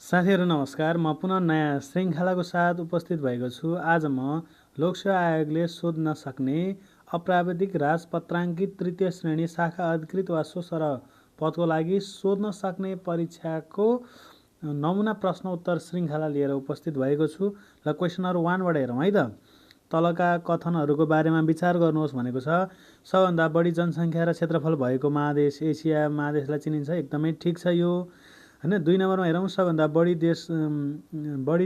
साथीहरू नमस्कार। म पुनः नयाँ श्रृङ्खलाको साथ उपस्थित भएको छु। आज म लोकसेवा आयोगले सोध्न सक्ने अप्राविधिक राजपत्राङ्कित तृतीय श्रेणी शाखा अधिकृत वा सोसर पदको लागि सोध्न सक्ने परीक्षाको नमुना प्रश्न उत्तर श्रृङ्खला लिएर उपस्थित भएको छु। ल क्वेसन नम्बर 1 बाट हेरौँ है त। तलका कथनहरूको बारेमा विचार गर्नुहोस् भनेको छ। सबभन्दा बढी जनसङ्ख्या र क्षेत्रफल भएको महादेश एसिया महादेशलाई चिनिन्छ, एकदमै ठिक छ यो हैन। 2 नम्बरमा हेरौँ, सबभन्दा बढी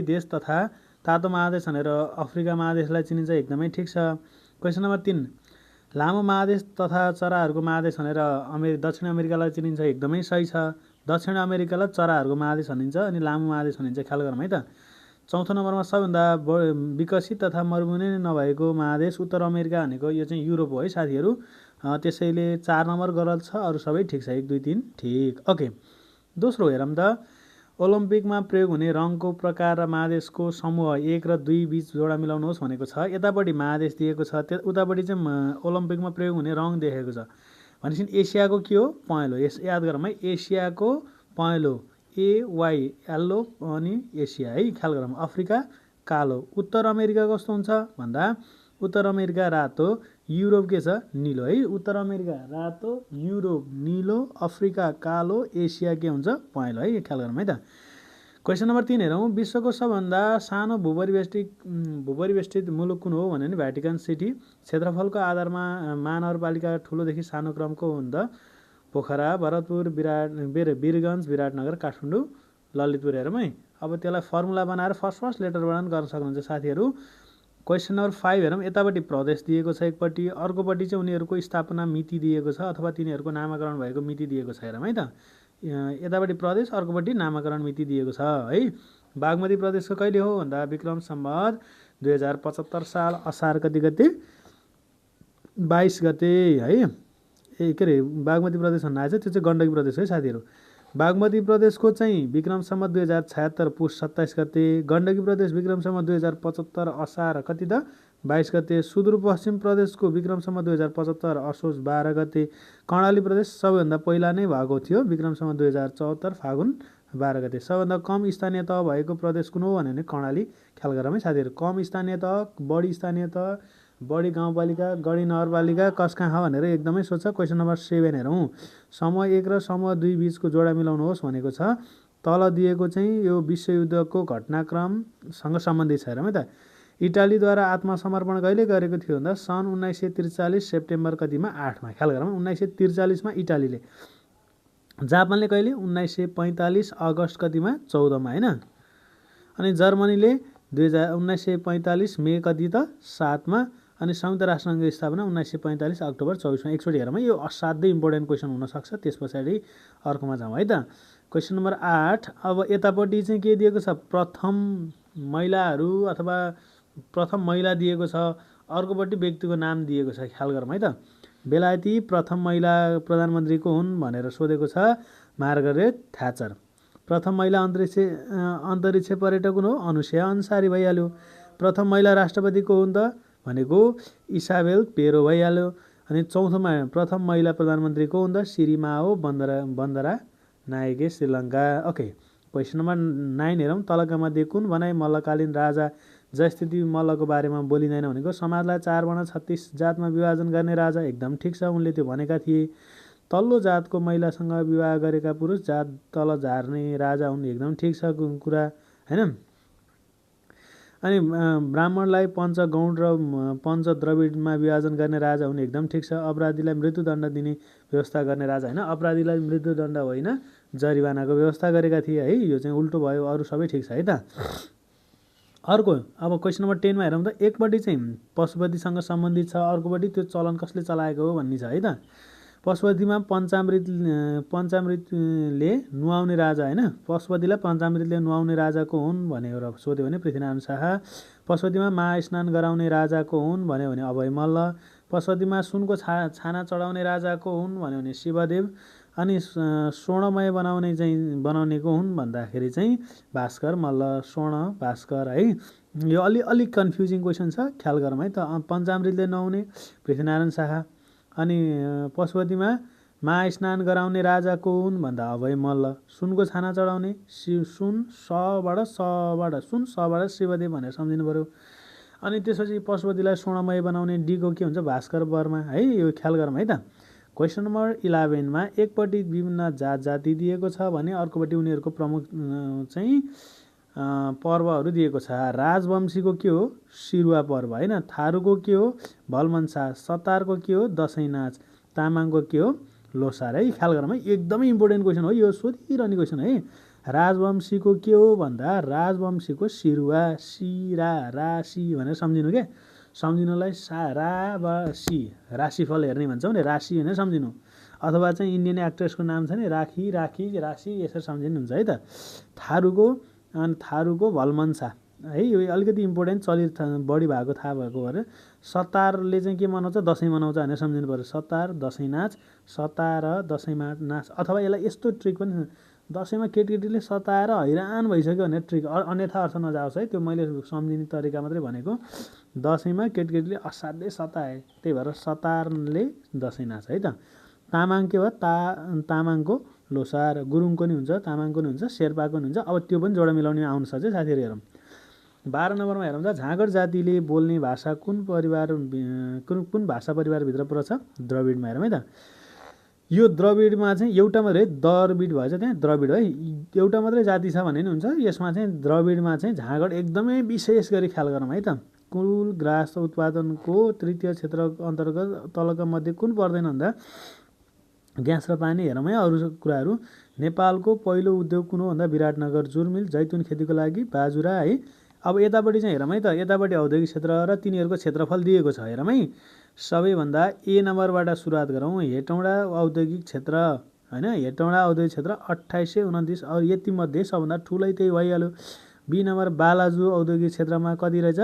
देश तथा तातो महादेश भनेर अफ्रिका महादेशलाई चिनिन्छ, एकदमै ठिक छ। क्वेसन नम्बर 3, लामो महादेश तथा चराहरूको महादेश भनेर दक्षिण अमेरिकालाई चिनिन्छ, एकदमै सही छ। दक्षिण अमेरिकालाई चराहरूको महादेश भनिन्छ अनि लामो महादेश भनिन्छ, ख्याल गरौँ है त। चौथो नम्बरमा सबभन्दा विकसित तथा मरुभूमि नभएको महादेश उत्तर अमेरिका भनेको यो चाहिँ युरोप हो है साथीहरू। त्यसैले 4 नम्बर गलत छ, अरू सबै ठिक छ, 1 2 3 ठिक। ओके, दोस्रो हेरौँ त। ओलम्पिकमा प्रयोग हुने रङको प्रकार र महादेशको समूह 1 र 2 बीच जोडा मिलाउनुहोस् भनेको छ। यतापट्टि महादेश दिएको छ, उतापट्टि चाहिँ ओलम्पिकमा प्रयोग हुने रङ देखेको छ। भनेपछि एसियाको के हो? पहेँलो। याद गरौँ है, एसियाको पहेँलो AY येल्लो अनि एसिया है, ख्याल गरौँ। अफ्रिका कालो। उत्तर अमेरिका कस्तो हुन्छ भन्दा उत्तर अमेरिका रातो, युरोप के छ? निलो है। उत्तर अमेरिका रातो, युरोप निलो, अफ्रिका कालो, एसिया के हुन्छ? पहेँलो है, ख्याल गरौँ है त। क्वेसन नम्बर 3 हेरौँ। विश्वको सबभन्दा सानो भूपरिवेष्टित मुलुक कुन हो भने भ्याटिकन सिटी। क्षेत्रफलको आधारमा महानगरपालिका ठुलोदेखि सानो क्रमको हुन्छ पोखरा, भरतपुर, वीरगञ्ज, विराटनगर, काठमाडौँ, ललितपुर। हेरौँ है। अब त्यसलाई फर्मुला बनाएर फर्स्ट लेटरबाट गर्न सक्नुहुन्छ साथीहरू। क्वेसन नम्बर 5 हेरौँ। यतापट्टि प्रदेश दिएको छ एकपट्टि, अर्कोपट्टि चाहिँ उनीहरूको स्थापना मिति दिएको छ अथवा तिनीहरूको नामाकरण भएको मिति दिएको छ। हेरौँ है त। यतापट्टि प्रदेश, अर्कोपट्टि नामाकरण मिति दिएको छ है। बागमती प्रदेशको कहिले हो भन्दा विक्रम सम्वत 2075 साल असार कति गते? 22 गते है। के अरे बागमती प्रदेश भन्न आएछ, त्यो चाहिँ गण्डकी प्रदेश है साथीहरू। बागमती प्रदेशको चाहिँ विक्रम सम्वत 2076 पुस 27 गते, गण्डकी प्रदेश विक्रम सम्वत 2075 असार कति त? 22 गते। सुदूरपश्चिम प्रदेशको विक्रम सम्वत 2075 असोज 12 गते। कर्णाली प्रदेश सबैभन्दा पहिला नै भएको थियो, विक्रम सम्वत 2074 फागुन 12 गते। सबभन्दा कम स्थानीय तह भएको प्रदेश कुन हो भने क्र्णाली, ख्याल गरौँ है साथीहरू। कम स्थानीय तह, बढी स्थानीय तह, बढी गाउँपालिका, बढी नगरपालिका कस कहाँ भनेर एकदमै सोध्छ। क्वेसन नम्बर 7 हेरौँ। समूह 1 र समूह 2 बीचको जोडा मिलाउनुहोस् भनेको छ। तल दिएको चाहिँ यो विश्वयुद्धको घटनाक्रमसँग सम्बन्धित छ। हेरौँ है त। इटालीद्वारा आत्मसमर्पण कहिले गरेको थियो भन्दा सन् 1943 सेप्टेम्बर कतिमा? 8 मा, ख्याल गरौँ। 1943 मा इटालीले। जापानले कहिले? 1945 अगस्त कतिमा? 14 मा हैन। अनि जर्मनीले 1945 मे कति त? 7 मा। अनि संयुक्त राष्ट्रसङ्घको स्थापना 1945 अक्टोबर 24 मा। एकचोटि हेरौँ है, यो असाध्यै इम्पोर्टेन्ट क्वेसन हुनसक्छ। त्यस पछाडि अर्कोमा जाउँ है त। Question number 8। अब यतापट्टि चाहिँ के दिएको छ? प्रथम महिलाहरू अथवा प्रथम महिला दिएको छ, अर्कोपट्टि व्यक्तिको नाम दिएको छ, ख्याल गरौँ है त। बेलायती प्रथम महिला प्रधानमन्त्री को हुन् भनेर सोधेको छ, मार्गरेट थ्याचर। प्रथम महिला अन्तरिक्ष पर्यटक हुन् हो, अनुसया अन्सारी भइहाल्यो। प्रथम महिला राष्ट्रपति को हुन् त भनेको इसाबेल पेरो भइहाल्यो। अनि चौथोमा प्रथम महिला प्रधानमन्त्री को हुन् त? Sirimavo Bandaranaike, Sri Lanka. Okay, question number 9 हेरौँ। तलका मध्ये कुन भनाइ मल्लकालीन राजा जयस्थिति मल्लको बारेमा बोलिँदैन भनेको? समाजलाई 4 वर्ण 36 जातमा विभाजन गर्ने राजा, एकदम ठिक छ, उनले त्यो भनेका थिए। तल्लो जातको महिलासँग विवाह गरेका पुरुष जात तल झार्ने राजा हुन्, एकदम ठिक छ कुरा हैन। अनि ब्राह्मणलाई पञ्चगौड र पञ्चद्रविडमा विभाजन गर्ने राजा हुन्, एकदम ठिक छ। अपराधीलाई मृत्युदण्ड दिने व्यवस्था गर्ने राजा हैन, अपराधीलाई मृत्युदण्ड होइन जरिवानाको व्यवस्था गरेका थिए है। यो चाहिँ उल्टो भयो, अरू सबै ठिक छ है त। अर्को अब क्वेसन नम्बर 10 मा हेरौँ त। एकपट्टि चाहिँ पशुपतिसँग सम्बन्धित छ, अर्कोपट्टि त्यो चलन कसले चलाएको हो भन्ने छ है त। पशुपतिमा पञ्चामृतले नुहाउने राजा हैन, पशुपतिलाई पञ्चामृतले नुहाउने राजाको हुन् भनेर सोध्यो भने पृथ्वीनारायण शाह। पशुपतिमा महास्नान गराउने राजाको हुन् भन्यो भने अभय मल्ल। पशुपतिमा सुनको छाना चढाउने राजाको हुन् भन्यो भने शिवदेव। अनि स्वर्णमय बनाउनेको हुन् भन्दाखेरि चाहिँ भास्कर मल्ल, स्वर्ण भास्कर है। यो अलिक कन्फ्युजिङ क्वेसन छ, ख्याल गरौँ है त। पञ्चामृतले नुहाउने पृथ्वीनारायण शाह। अनि पशुपतिमा मा स्नान गराउने राजा कुन भन्दा अभय मल्ल। सुनको छाना चढाउने सुन सबाट शिवदेव भनेर सम्झिनु पऱ्यो। अनि त्यसपछि पशुपतिलाई स्वर्णमय बनाउने डीको के हुन्छ भास्कर वर्मा है, यो ख्याल गरौँ है त। क्वेसन नम्बर 11मा एकपट्टि विभिन्न जात जाति दिएको छ भने अर्कोपट्टि उनीहरूको प्रमुख चाहिँ पर्वहरू दिएको छ। राजवंशीको के हो सिरुवा पर्व होइन, थारूको के हो भलमनसा, सतारको के हो दसैँ नाच, तामाङको के हो लोसार है। ख्याल गरौँ है, एकदमै इम्पोर्टेन्ट क्वेसन हो यो, सोधिरहने क्वेसन है। राजवंशीको के हो भन्दा राजवंशीको सिरुवा सिरा राशि भनेर सम्झिनु क्या, सम्झिनुलाई राशि राशिफल हेर्ने भन्छौँ नि, राशि भनेर सम्झिनु। अथवा चाहिँ इन्डियन एक्ट्रेसको नाम छ नि राखी राशि यसरी सम्झिनुहुन्छ है त। थारूको भलमनसा है, यो अलिकति इम्पोर्टेन्ट चलित बढी भएको थाहा भएको भएर। सतारले चाहिँ के मनाउँछ दसैँ मनाउँछ भनेर सम्झिनु पऱ्यो। सतार दसैँ नाच, सतार दसैँमा नाच। अथवा यसलाई यस्तो ट्रिक पनि दसैँमा केटीकेटीले सताएर हैरान भइसक्यो भनेर ट्रिक, अन्यथा अर्थ नजाओस् है, त्यो मैले सम्झिने तरिका मात्रै भनेको। दसैँमा केटीकेटीले असाध्यै सताए त्यही भएर सतारले दसैँ नाच है त। तामाङ के भयो तामाङको लोसार, गुरुङको नि हुन्छ तामाङको नि हुन्छ शेर्पाको नि हुन्छ। अब त्यो पनि जोडा मिलाउने आउनु सक्छ साथीहरू। हेरौँ 12 नम्बरमा हेरौँ त, झाँगड जातिले बोल्ने भाषा कुन भाषा परिवारभित्र पर्छ द्रविडमा। हेरौँ है त, यो द्रविडमा चाहिँ एउटा मात्रै द्रविड भएछ, त्यहाँ द्रविड है एउटा मात्रै जाति छ भने नि हुन्छ। यसमा चाहिँ द्रविडमा चाहिँ झाँगड एकदमै विशेष गरी ख्याल गरौँ है त। कुल ग्रास उत्पादनको तृतीय क्षेत्र अन्तर्गत तलका मध्ये कुन पर्दैन भन्दा ग्यास र पानी। हेरौँ है अरू कुराहरू। नेपालको पहिलो उद्योग कुन हो भन्दा विराटनगर जुरमिल, जैतुन खेतीको लागि बाजुरा है। अब यतापट्टि चाहिँ हेरौँ है त, यतापट्टि औद्योगिक क्षेत्र र तिनीहरूको क्षेत्रफल दिएको छ। हेरौँ है, सबैभन्दा ए नम्बरबाट सुरुवात गरौँ। हेटौँडा औद्योगिक क्षेत्र होइन, हेटौँडा औद्योगिक क्षेत्र 2829, अब यतिमध्ये सबभन्दा ठुलै त्यही भइहाल्यो। बी नम्बर बालाजु औद्योगिक क्षेत्रमा कति रहेछ,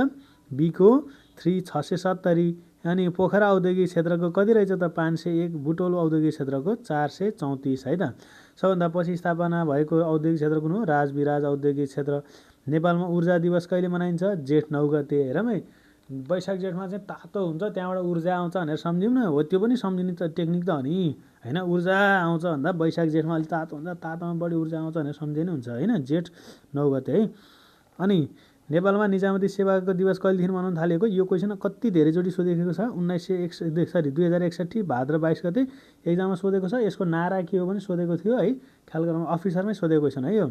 बीको 670। अनि पोखरा औद्योगिक क्षेत्रको कति रहेछ त 501, बुटोल औद्योगिक क्षेत्रको 434 है त। सबभन्दा पछि स्थापना भएको औद्योगिक क्षेत्र कुन हो, राजविराज औद्योगिक क्षेत्र। नेपालमा ऊर्जा दिवस कहिले मनाइन्छ, जेठ 9 गते। हेरौँ है, वैशाख जेठमा चाहिँ तातो हुन्छ त्यहाँबाट ऊर्जा आउँछ भनेर सम्झ्यौँ न, हो त्यो पनि सम्झिने त टेक्निक त हो नि होइन। ऊर्जा आउँछ भन्दा वैशाख जेठमा अलिक तातो हुन्छ, तातोमा बढी ऊर्जा आउँछ भनेर सम्झिने हुन्छ होइन, जेठ 9 गते है। अनि नेपालमा निजामती सेवाको दिवस कहिलेदेखि मनाउन थालेको, यो क्वेसन कति धेरैचोटि सोधेको छ। 2061 भाद्र 22 गते एक्जाममा सोधेको छ। यसको नारा के हो पनि सोधेको थियो है, ख्याल गरौँ अफिसरमै सोधेको क्वेसन है यो।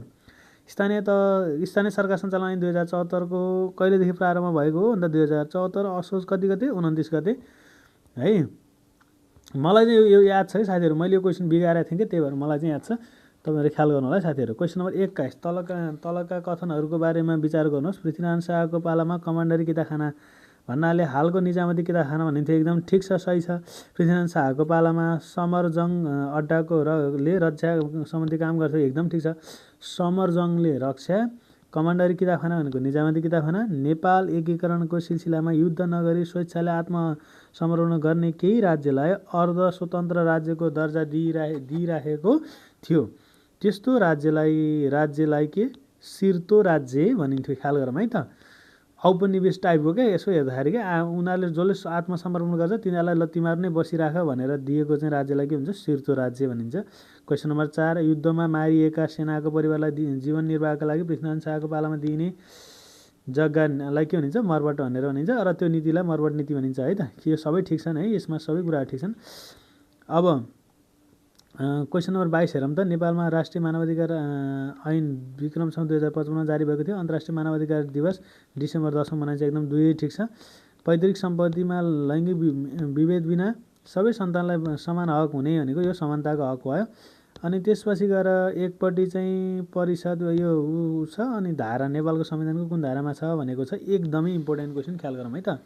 स्थानीय सरकार सञ्चालन ऐन 2074 को कहिलेदेखि प्रारम्भ भएको हो भन्दा 2074 असोज कति गते 29 गते है। मलाई चाहिँ यो याद छ है साथीहरू, मैले यो क्वेसन बिगारेको थिएँ कि त्यही भएर मलाई चाहिँ याद छ, तपाईँहरू ख्याल गर्नु होला है साथीहरू। क्वेसन नम्बर 21, तलका कथनहरूको बारेमा विचार गर्नुहोस्। पृथ्वीनारायण शाहको पालामा कमान्डरी किताखाना भन्नाले हालको निजामती किताखाना भनिन्थ्यो, एकदम ठिक छ, सही छ। पृथ्वीनारायण शाहको पालामा समरजङ अड्डाको ले रक्षा सम्बन्धी काम गर्थ्यो, एकदम ठिक छ। समरजङले रक्षा, कमान्डरी किताबखाना भनेको निजामती किताबखाना। नेपाल एकीकरणको सिलसिलामा युद्ध नगरी स्वेच्छाले आत्मसमर्पण गर्ने केही राज्यलाई अर्ध स्वतन्त्र राज्यको दर्जा दिइराखेको थियो, त्यस्तो राज्यलाई के सिर्तो राज्य भनिन्थ्यो। ख्याल गरौँ है त, औपनिवेश टाइपको क्या। यसो हेर्दाखेरि क्या उनीहरूले जसले आत्मसमर्पण गर्छ तिनीहरूलाई ल तिमीहरू नै बसिराख भनेर दिएको चाहिँ राज्यलाई के भन्छ, सिर्तो राज्य भनिन्छ। क्वेसन नम्बर 4, युद्धमा मारिएका सेनाको परिवारलाई जीवन निर्वाहका लागि पृथ्वीनारायण शाहको पालामा दिइने जग्गालाई के भनिन्छ, मर्बट भनेर भनिन्छ, र त्यो नीतिलाई मर्बट नीति भनिन्छ है त। यो सबै ठिक छन् है, यसमा सबै कुराहरू ठिक छन्। अब क्वेसन नम्बर 22 हेरौँ त, नेपालमा राष्ट्रिय मानवाधिकार ऐन विक्रम सन् 2055 जारी भएको थियो। अन्तर्राष्ट्रिय मानवाधिकार दिवस डिसेम्बर 10 मनाइन्छ, एकदम दुवै ठिक छ। पैतृक सम्पत्तिमा लैङ्गिक विभेद बिना सबै सन्तानलाई समान हक हुने भनेको यो समानताको हक भयो। अनि त्यसपछि गएर एकपट्टि चाहिँ परिषद यो छ, अनि धारा नेपालको संविधानको कुन धारामा छ भनेको छ, एकदमै इम्पोर्टेन्ट क्वेसन, ख्याल गरौँ है त।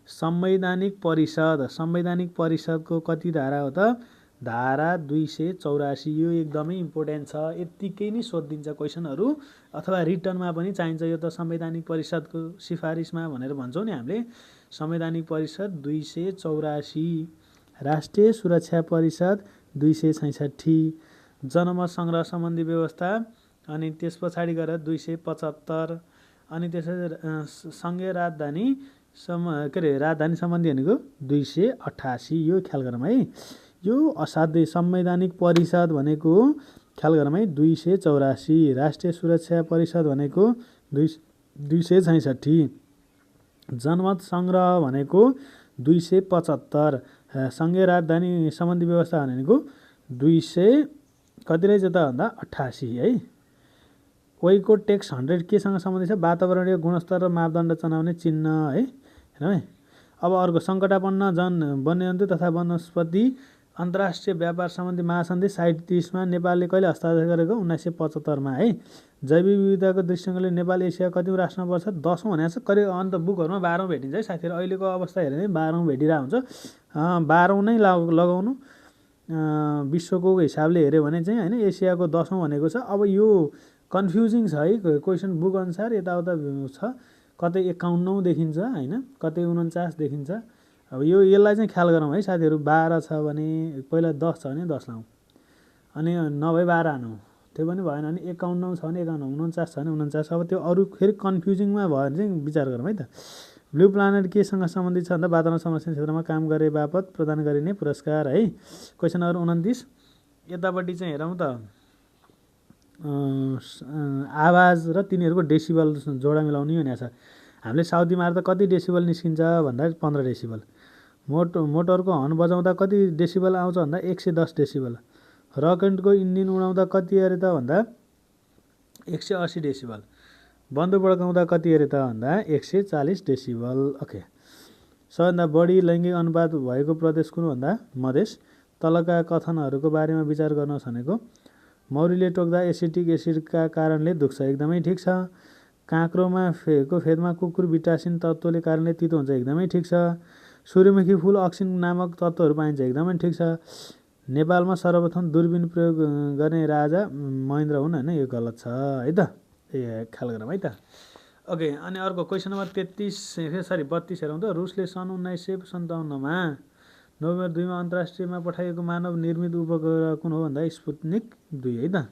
संवैधानिक परिषदको कति धारा हो त, धारा 284। यो एकदमै इम्पोर्टेन्ट छ, यत्तिकै नै सोधिदिन्छ क्वेसनहरू, अथवा रिटर्नमा पनि चाहिन्छ। यो त संवैधानिक परिषदको सिफारिसमा भनेर भन्छौँ नि हामीले। संवैधानिक परिषद 284, राष्ट्रिय सुरक्षा परिषद 266, जनमत सङ्ग्रह सम्बन्धी व्यवस्था, अनि त्यस पछाडि गएर 275, अनि त्यसपछि सङ्घीय राजधानी सम्बन्धी भनेको 288। यो ख्याल गरौँ है। यो असाध्यै संवैधानिक परिषद भनेको ख्याल गरौँ है 284, राष्ट्रिय सुरक्षा परिषद भनेको 266, जनमत सङ्ग्रह भनेको 275, सङ्घीय राजधानी सम्बन्धी व्यवस्था भनेको 200 कति रहेछ त भन्दा 88 है। ओइको टेक्स 100 केसँग सम्बन्धित छ? वातावरणीय गुणस्तर र मापदण्ड चनाउने चिन्ह है। हेर्नु है। अब अर्को सङ्कटापन्न वन्यजन्तु तथा वनस्पति अन्तर्राष्ट्रिय व्यापार सम्बन्धी महासन्धि 37 नेपालले कहिले हस्ताक्षर गरेको? 1975 है। जैविक विविधताको दृष्टिकोणले नेपाल एसिया कतिौँ राष्ट्रमा पर्छ? 10औँ भनेको छ। करिब अन्त बुकहरूमा 12औँ भेटिन्छ है साथीहरू। अहिलेको अवस्था हेऱ्यो भने 12औँ भेटिरहेको हुन्छ। 12औँ नै लगाउनु। विश्वको हिसाबले हेऱ्यो भने चाहिँ होइन एसियाको 10औँ भनेको छ। अब यो कन्फ्युजिङ छ है क्वेसन बुक अनुसार यताउता छ। कतै 51औँ देखिन्छ होइन, कतै 49 देखिन्छ। अब यसलाई चाहिँ ख्याल गरौँ है साथीहरू। 12 छ भने पहिला 10 छ भने 10 लाउँ, अनि नभए 12 हानौँ, त्यो पनि भएन भने 51 छ भने 51, 49 छ भने 49। अब त्यो अरू फेरि कन्फ्युजिङमा भयो भने चाहिँ विचार गरौँ है त। ब्लू प्लानेट केसँग सम्बन्धित छ भन्दा वातावरण संरक्षण क्षेत्रमा काम गरे बापत प्रदान गरिने पुरस्कार है। क्वेसन नम्बर 29 यतापट्टि चाहिँ हेरौँ त आवाज र तिनीहरूको डेसिबल जोडा मिलाउने भनेको छ। हामीले साउदी मार्दा कति डेसिबल निस्किन्छ भन्दा 15 डेसिबल। मोटरको हर्न बजाउँदा कति डेसिबल आउँछ भन्दा 110 डेसिबल। रकेटको इन्जिन उडाउँदा कति अरे त भन्दा 180 डेसिबल। बन्दुक पड्काउँदा कति अरे त भन्दा 140 डेसिबल। ओके। सबैभन्दा बढी लैङ्गिक अनुपात भएको प्रदेश कुन भन्दा मधेस। तलका कथनहरूको बारेमा विचार गर्नुहोस् भनेको मौरीले टोक्दा एसिटिक एसिडका कारणले दुख्छ, एकदमै ठिक छ। काँक्रोमा फेदमा कुकुर भिटासिन तत्त्वले कारणले तितो हुन्छ, एकदमै ठिक छ। सूर्यमुखी फुल अक्सिन नामक तत्त्वहरू पाइन्छ, एकदमै ठिक छ। नेपालमा सर्वप्रथम दूरबीन प्रयोग गर्ने राजा महेन्द्र हुन् होइन, यो गलत छ है त। ख्याल गरौँ है त। ओके। अनि अर्को क्वेसन नम्बर 32 हेरौँ त। रुसले सन् 1957 नोभेम्बर 2 अन्तर्राष्ट्रियमा पठाइएको मानव निर्मित उपग्रह कुन हो भन्दा स्पुतनिक 2 है त।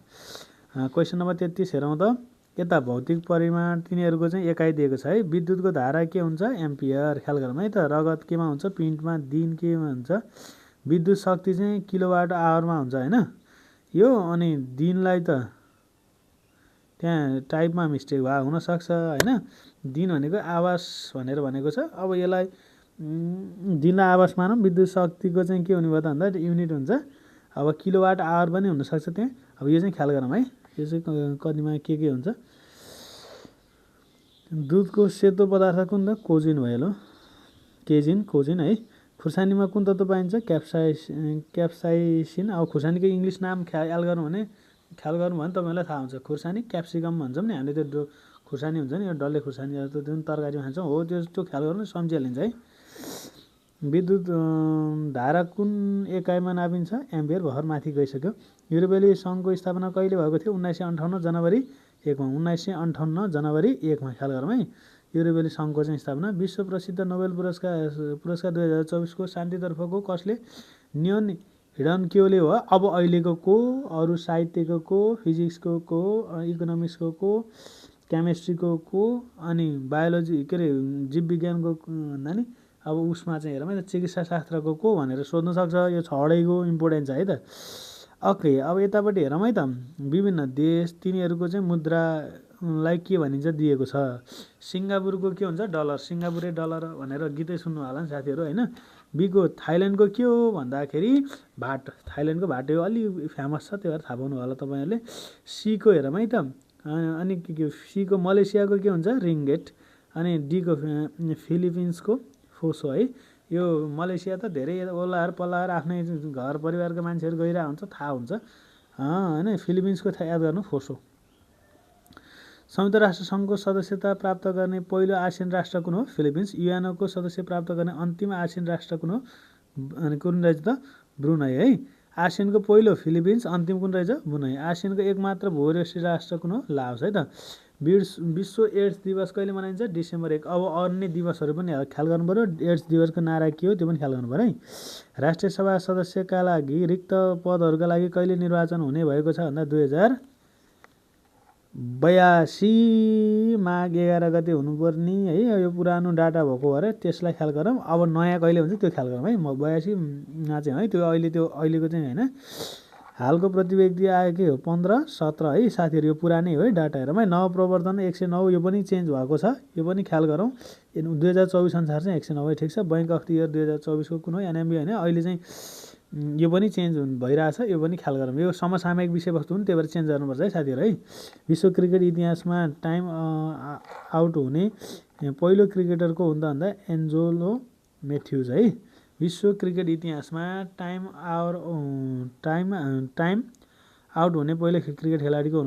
क्वेसन नम्बर 33 हेरौँ त। यता भौतिक परिमाण तिनीहरूको चाहिँ एकाइ दिएको छ है। विद्युतको धारा के हुन्छ? एम्पियर। ख्याल गरौँ है त। रगत केमा हुन्छ? पिन्टमा। दिन केमा हुन्छ? विद्युत शक्ति चाहिँ किलोवाट आवरमा हुन्छ होइन यो। अनि दिनलाई त त्यहाँ टाइपमा मिस्टेक भए हुनसक्छ होइन। दिन भनेको आवास भनेर भनेको छ। अब यसलाई दिनलाई आवास मानौँ। विद्युत शक्तिको चाहिँ के हुने भयो त भन्दा युनिट हुन्छ। अब किलोवाट आवर पनि हुनसक्छ त्यहाँ। अब यो चाहिँ ख्याल गरौँ है। यो चाहिँ कतिमा के हुन्छ। दुधको सेतो पदार्थ कुन त? कोजिन भयो। कोजिन है। खुर्सानीमा कुन तत्त्व पाइन्छ? क्याप्साइसिन। अब खुर्सानीको इङ्ग्लिस नाम ख्याल गर्नु भने तपाईँलाई थाहा हुन्छ। खुर्सानी क्याप्सिकम भन्छौँ नि हामीले। त्यो खुर्सानी हुन्छ नि, यो डल्ले खुर्सानी जस्तो जुन तरकारीमा खान्छौँ हो, त्यो ख्याल गर्नु सम्झिहालिन्छ है। विद्युत धारा कुन एकाइमा नापिन्छ? एम्पियर। भर्खर माथि गइसक्यो। युरोपेली सङ्घको स्थापना कहिले भएको थियो? 1958 जनवरी 1मा। 1958 जनवरी 1मा। ख्याल गरौँ है। युरोपेली सङ्घको चाहिँ स्थापना। विश्व प्रसिद्ध नोबेल पुरस्कार 2024 को शान्तितर्फको कसले? न्योन हिडन्क्योले हो। अब अहिलेको को? अरू साहित्यको को? फिजिक्सको को? इकोनोमिक्सको को? केमिस्ट्रीको को? अनि बायोलोजी के अरे जीव विज्ञानको भन्दा नि अब उसमा चाहिँ हेरौँ है त। चिकित्सा शास्त्रको को भनेर सोध्न सक्छ। यो छवटैको इम्पोर्टेन्ट छ है त। ओके। अब यतापट्टि हेरौँ है त। विभिन्न देश तिनीहरूको चाहिँ मुद्रालाई के भनिन्छ दिएको छ। सिङ्गापुरको के हुन्छ? डलर। सिङ्गापुरे डलर भनेर गीतै सुन्नु होला नि साथीहरू होइन। बीको थाइल्यान्डको के हो भन्दाखेरि भाट। थाइल्यान्डको भाट यो अलि फेमस छ, त्यही भएर थाहा पाउनु होला तपाईँहरूले। सीको हेरौँ है त। अनि के सीको मलेसियाको के हुन्छ? रिङ्गेट। अनि डीको फिलिपिन्सको फोसो है। यो मलेसिया त धेरै ओलाएर पल्लाएर आफ्नै घर परिवारको मान्छेहरू गइरहेको हुन्छ, थाहा हुन्छ होइन। फिलिपिन्सको याद गर्नु फोसो। संयुक्त राष्ट्र सङ्घको सदस्यता प्राप्त गर्ने पहिलो एसियन राष्ट्र कुन हो? फिलिपिन्स। युएनको सदस्य प्राप्त गर्ने अन्तिम एसियन राष्ट्र कुन हो? अनि कुन रहेछ त? ब्रुनाई है। एसियनको पहिलो फिलिपिन्स, अन्तिम कुन रहेछ? ब्रुनाई। एसियनको एकमात्र भूराष्ट्रिय राष्ट्र कुन हो? लाओस है त। विश्व एड्स दिवस कहिले मनाइन्छ? डिसेम्बर 1। अब अन्य दिवसहरू पनि ख्याल गर्नु पऱ्यो। एड्स दिवसको नारा के हो त्यो पनि ख्याल गर्नु पऱ्यो है। राष्ट्रिय सभा सदस्यका लागि रिक्त पदहरूका लागि कहिले निर्वाचन हुने भएको छ भन्दा 82 माघ 11 गते हुनुपर्ने है। यो पुरानो डाटा भएको भएर त्यसलाई ख्याल गरौँ। अब नयाँ कहिले हुन्छ त्यो ख्याल गरौँ है। 82मा चाहिँ है त्यो अहिलेको चाहिँ होइन, हालको प्रति व्यक्ति आयो के हो 15, 17 है साथीहरू। यो पुरानै हो है डाटा हेरौँ है। नवप्रवर्तन 109, यो पनि चेन्ज भएको छ, यो पनि ख्याल गरौँ। 2024 अनुसार चाहिँ 109 ठिक छ। बैंक अफ द इयर 2024 को कुन हो एनएमबी होइन, अहिले चाहिँ यो पनि चेन्ज भइरहेछ, यो पनि ख्याल गरौँ। यो समसामयिक विषयवस्तु हुन्, त्यही भएर चेन्ज गर्नुपर्छ है साथीहरू है। विश्व क्रिकेट इतिहासमा टाइम आउट हुने पहिलो क्रिकेटर को हुन् त भन्दा एन्जलो म्याथ्युज है। विश्व क्रिकेट इतिहासमा टाइम आउट हुने पहिलो क्रिकेट खेलाडी को